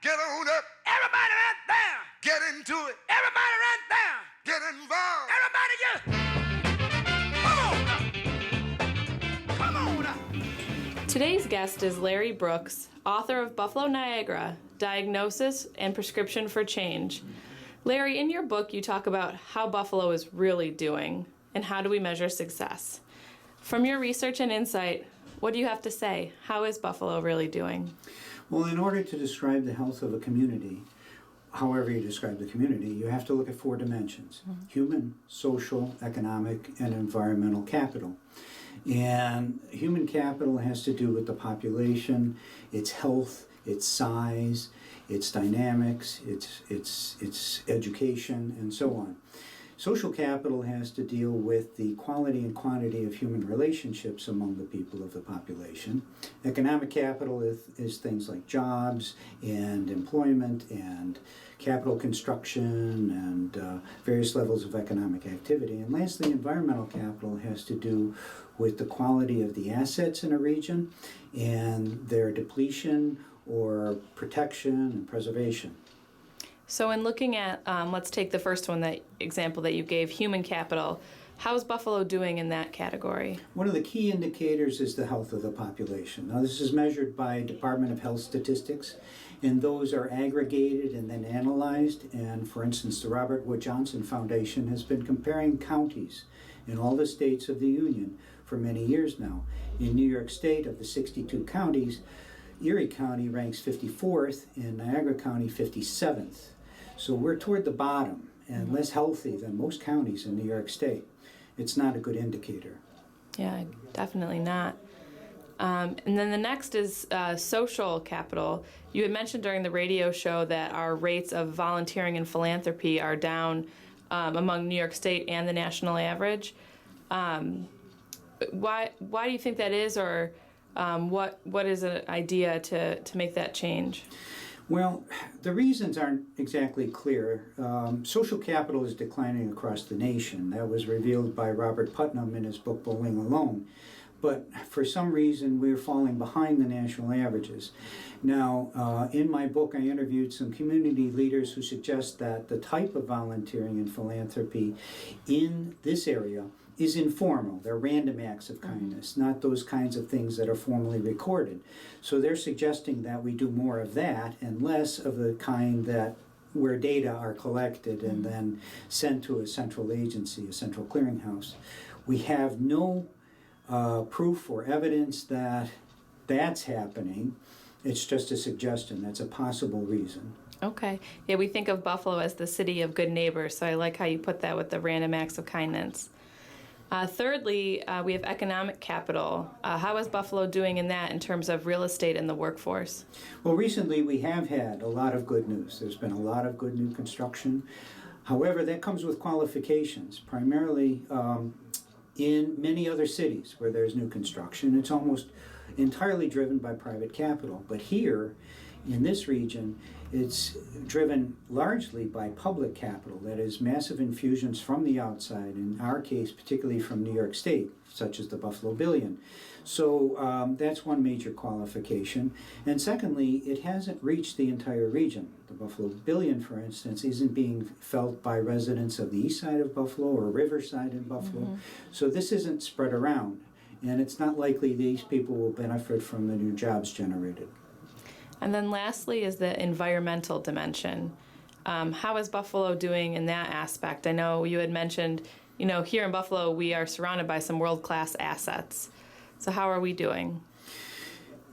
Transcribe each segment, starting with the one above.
Get on up. Everybody right there. Get into it. Everybody right there. Get involved. Everybody just come on up. Come on up. Today's guest is Larry Brooks, author of Buffalo Niagara, Diagnosis and Prescription for Change. Larry, in your book, you talk about how Buffalo is really doing and how do we measure success. From your research and insight, what do you have to say? How is Buffalo really doing? Well, in order to describe the health of a community, however you describe the community, you have to look at four dimensions: human, social, economic, and environmental capital. And human capital has to do with the population, its health, its size, its dynamics, its education, and so on. Social capital has to deal with the quality and quantity of human relationships among the people of the population. Economic capital is things like jobs and employment and capital construction and various levels of economic activity. And lastly, environmental capital has to do with the quality of the assets in a region and their depletion or protection and preservation. So in looking at, let's take the first one, that example that you gave, human capital. How is Buffalo doing in that category? One of the key indicators is the health of the population. Now, this is measured by Department of Health statistics, and those are aggregated and then analyzed. And for instance, the Robert Wood Johnson Foundation has been comparing counties in all the states of the Union for many years now. In New York State, of the 62 counties, Erie County ranks 54th and Niagara County 57th. So we're toward the bottom and less healthy than most counties in New York State. It's not a good indicator. Yeah, definitely not. And then the next is social capital. You had mentioned during the radio show that our rates of volunteering and philanthropy are down among New York State and the national average. Why do you think that is, or what is an idea to make that change? Well, the reasons aren't exactly clear. Social capital is declining across the nation. That was revealed by Robert Putnam in his book Bowling Alone. But for some reason, we're falling behind the national averages. Now, in my book, I interviewed some community leaders who suggest that the type of volunteering and philanthropy in this area is informal. They're random acts of kindness, not those kinds of things that are formally recorded. So they're suggesting that we do more of that and less of the kind that where data are collected and then sent to a central agency, a central clearinghouse. We have no proof or evidence that that's happening. It's just a suggestion. That's a possible reason. Okay. Yeah, we think of Buffalo as the city of good neighbors, so I like how you put that with the random acts of kindness. Thirdly, we have economic capital. How is Buffalo doing in that in terms of real estate and the workforce? Well, recently we have had a lot of good news. There's been a lot of good new construction. However, that comes with qualifications, primarily in many other cities where there's new construction. It's almost entirely driven by private capital. But here, in this region, it's driven largely by public capital, that is, massive infusions from the outside, in our case, particularly from New York State, such as the Buffalo Billion. So that's one major qualification. And secondly, it hasn't reached the entire region. The Buffalo Billion, for instance, isn't being felt by residents of the east side of Buffalo or Riverside in Buffalo. So this isn't spread around, and it's not likely these people will benefit from the new jobs generated. And then lastly is the environmental dimension. How is Buffalo doing in that aspect? I know you had mentioned, here in Buffalo we are surrounded by some world-class assets. So how are we doing?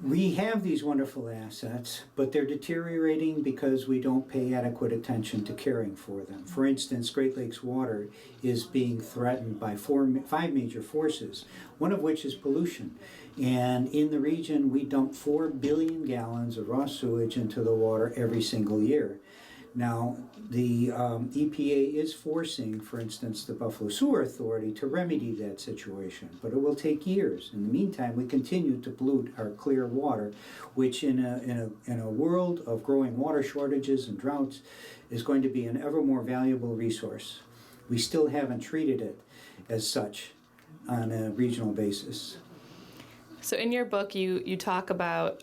We have these wonderful assets, but they're deteriorating because we don't pay adequate attention to caring for them. For instance, Great Lakes water is being threatened by five major forces, one of which is pollution. And in the region, we dump 4 billion gallons of raw sewage into the water every single year. Now, the EPA is forcing, for instance, the Buffalo Sewer Authority to remedy that situation, but it will take years. In the meantime, we continue to pollute our clear water, which in a world of growing water shortages and droughts is going to be an ever more valuable resource. We still haven't treated it as such on a regional basis. So in your book, you talk about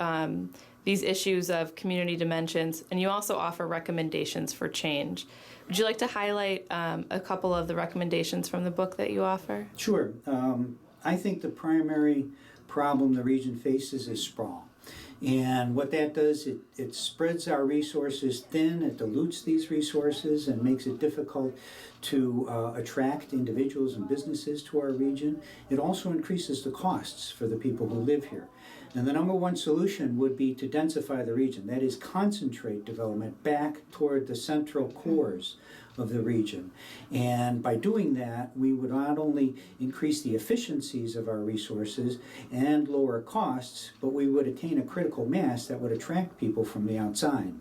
these issues of community dimensions, and you also offer recommendations for change. Would you like to highlight a couple of the recommendations from the book that you offer? Sure. I think the primary problem the region faces is sprawl. And what that does, it spreads our resources thin, it dilutes these resources and makes it difficult to attract individuals and businesses to our region. It also increases the costs for the people who live here. And the number one solution would be to densify the region, that is, concentrate development back toward the central cores of the region. And by doing that, we would not only increase the efficiencies of our resources and lower costs, but we would attain a critical mass that would attract people from the outside.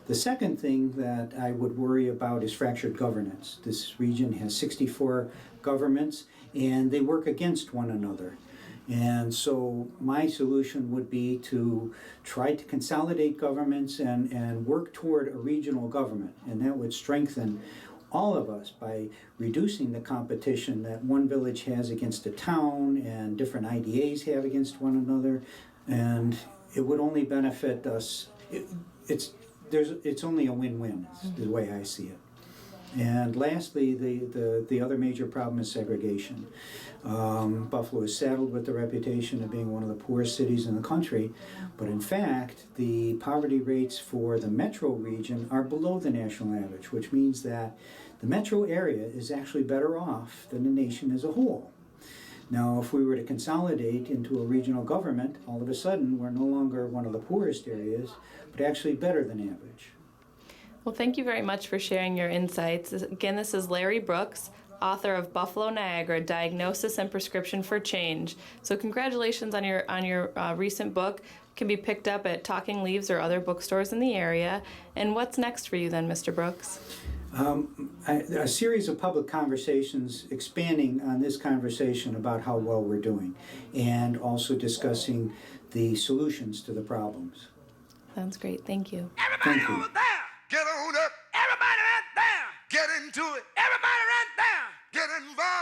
The second thing that I would worry about is fractured governance. This region has 64 governments, and they work against one another. And so my solution would be to try to consolidate governments and work toward a regional government. And that would strengthen all of us by reducing the competition that one village has against a town and different IDAs have against one another. And it would only benefit us. It's only a win-win, is the way I see it. And lastly, the other major problem is segregation. Buffalo is saddled with the reputation of being one of the poorest cities in the country, but in fact, the poverty rates for the metro region are below the national average, which means that the metro area is actually better off than the nation as a whole. Now, if we were to consolidate into a regional government, all of a sudden, we're no longer one of the poorest areas, but actually better than average. Well, thank you very much for sharing your insights. Again, this is Larry Brooks, author of Buffalo Niagara, Diagnosis and Prescription for Change. So congratulations on your recent book. It can be picked up at Talking Leaves or other bookstores in the area. And what's next for you then, Mr. Brooks? A series of public conversations expanding on this conversation about how well we're doing and also discussing the solutions to the problems. Sounds great. Thank you. Everybody Thank you. over there. Get on up, Everybody right there. get into it, Everybody right there. get involved.